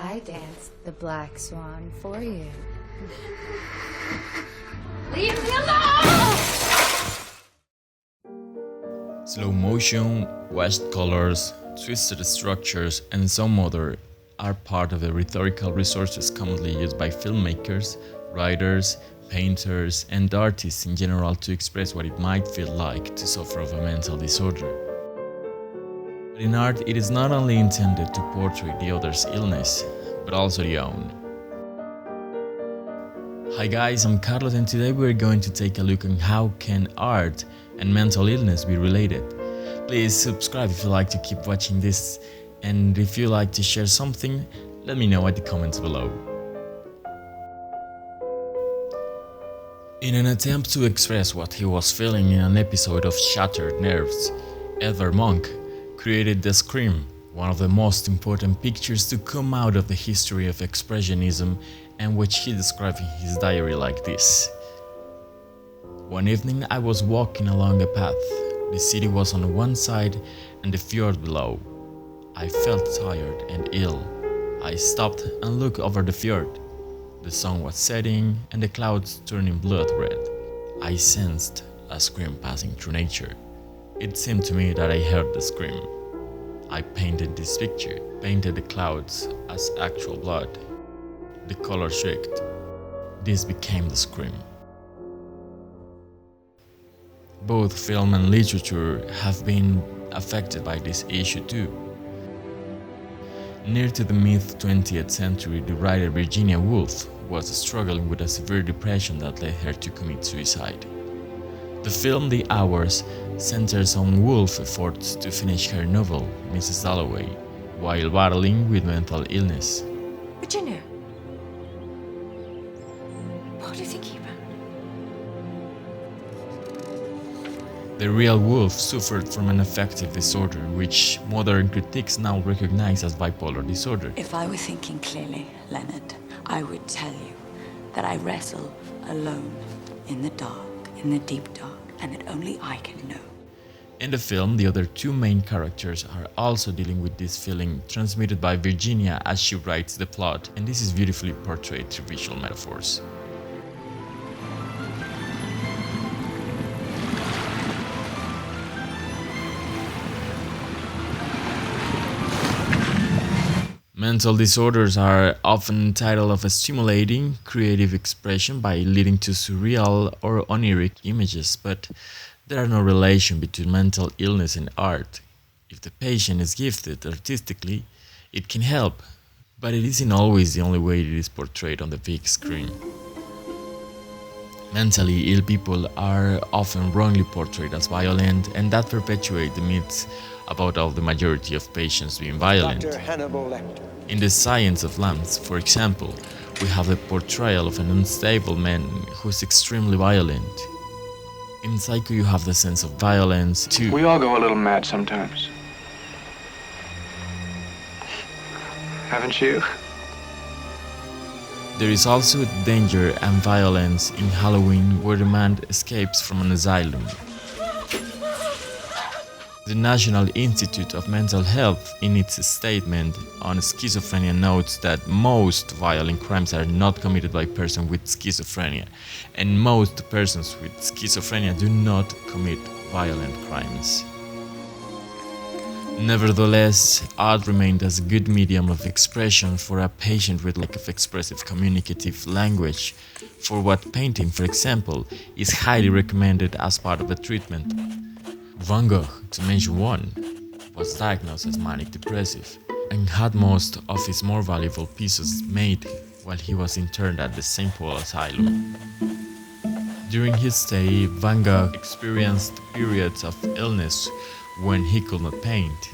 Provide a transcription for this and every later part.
I danced the Black Swan for you. Leave me alone! Slow motion, washed colors, twisted structures, and some other are part of the rhetorical resources commonly used by filmmakers, writers, painters, and artists in general to express what it might feel like to suffer of a mental disorder. But in art, it is not only intended to portray the other's illness, but also the own. Hi guys, I'm Carlos, and today we're going to take a look on how can art and mental illness be related. Please subscribe if you like to keep watching this, and if you like to share something, let me know at the comments below. In an attempt to express what he was feeling in an episode of Shattered Nerves, Edvard Munch created The Scream, one of the most important pictures to come out of the history of Expressionism, and which he described in his diary like this. One evening I was walking along a path. The city was on one side and the fjord below. I felt tired and ill. I stopped and looked over the fjord. The sun was setting and the clouds turning blood red. I sensed a scream passing through nature. It seemed to me that I heard the scream. I painted this picture, painted the clouds as actual blood. The color shrieked. This became the scream. Both film and literature have been affected by this issue too. Near to the mid-20th century, the writer Virginia Woolf was struggling with a severe depression that led her to commit suicide. The film The Hours centers on Woolf's efforts to finish her novel, Mrs. Dalloway, while battling with mental illness. Virginia, what are you thinking about? The real Woolf suffered from an affective disorder, which modern critics now recognize as bipolar disorder. If I were thinking clearly, Leonard, I would tell you that I wrestle alone in the dark, in the deep dark, and that only I can know. In the film, the other two main characters are also dealing with this feeling transmitted by Virginia as she writes the plot, and this is beautifully portrayed through visual metaphors. Mental disorders are often entitled of a stimulating creative expression by leading to surreal or oniric images, but there are no relation between mental illness and art. If the patient is gifted artistically, it can help, but it isn't always the only way it is portrayed on the big screen. Mentally ill people are often wrongly portrayed as violent, and that perpetuates the myths about the majority of patients being violent. In The Science of Lamps, for example, we have the portrayal of an unstable man who is extremely violent. In Psycho you have the sense of violence too. We all go a little mad sometimes. Haven't you? There is also danger and violence in Halloween, where the man escapes from an asylum. The National Institute of Mental Health, in its statement on schizophrenia, notes that most violent crimes are not committed by persons with schizophrenia, and most persons with schizophrenia do not commit violent crimes. Nevertheless, art remained as a good medium of expression for a patient with lack of expressive communicative language, for what painting, for example, is highly recommended as part of a treatment. Van Gogh, to mention one, was diagnosed as manic depressive and had most of his more valuable pieces made while he was interned at the St. Paul Asylum. During his stay, Van Gogh experienced periods of illness when he could not paint.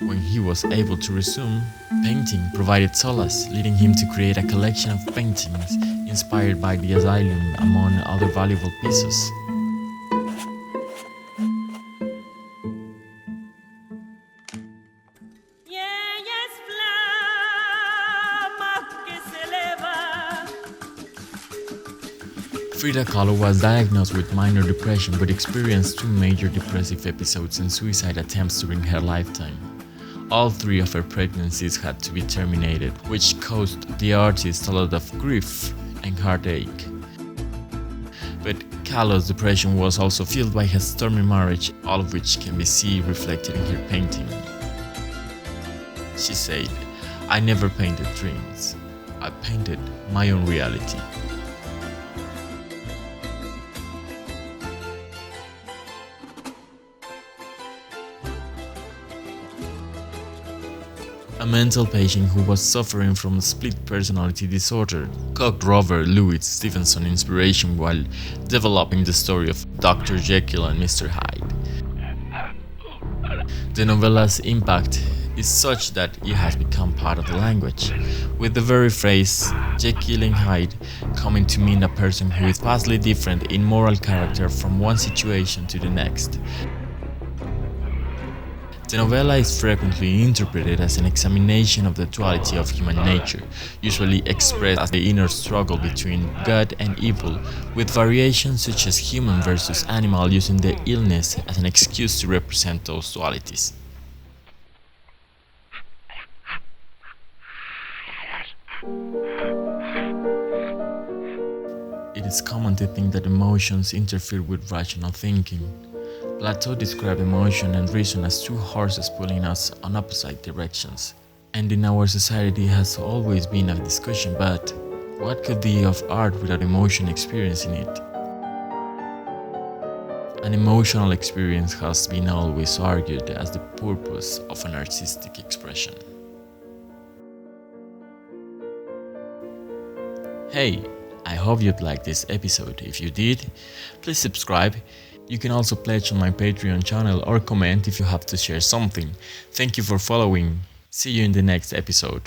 When he was able to resume, painting provided solace, leading him to create a collection of paintings inspired by the asylum, among other valuable pieces. Frida Kahlo was diagnosed with minor depression but experienced two major depressive episodes and suicide attempts during her lifetime. All 3 of her pregnancies had to be terminated, which caused the artist a lot of grief and heartache. But Kahlo's depression was also fueled by her stormy marriage, all of which can be seen reflected in her painting. She said, "I never painted dreams. I painted my own reality." A mental patient who was suffering from a split personality disorder caught Robert Louis Stevenson inspiration while developing the story of Dr. Jekyll and Mr. Hyde. The novella's impact is such that it has become part of the language, with the very phrase Jekyll and Hyde coming to mean a person who is vastly different in moral character from one situation to the next. The novella is frequently interpreted as an examination of the duality of human nature, usually expressed as the inner struggle between good and evil, with variations such as human versus animal using the illness as an excuse to represent those dualities. It is common to think that emotions interfere with rational thinking. Plato described emotion and reason as 2 horses pulling us on opposite directions. And in our society has always been a discussion, but what could be of art without emotion experiencing it? An emotional experience has been always argued as the purpose of an artistic expression. Hey, I hope you'd like this episode. If you did, please subscribe. You can also pledge on my Patreon channel or comment if you have to share something. Thank you for following. See you in the next episode.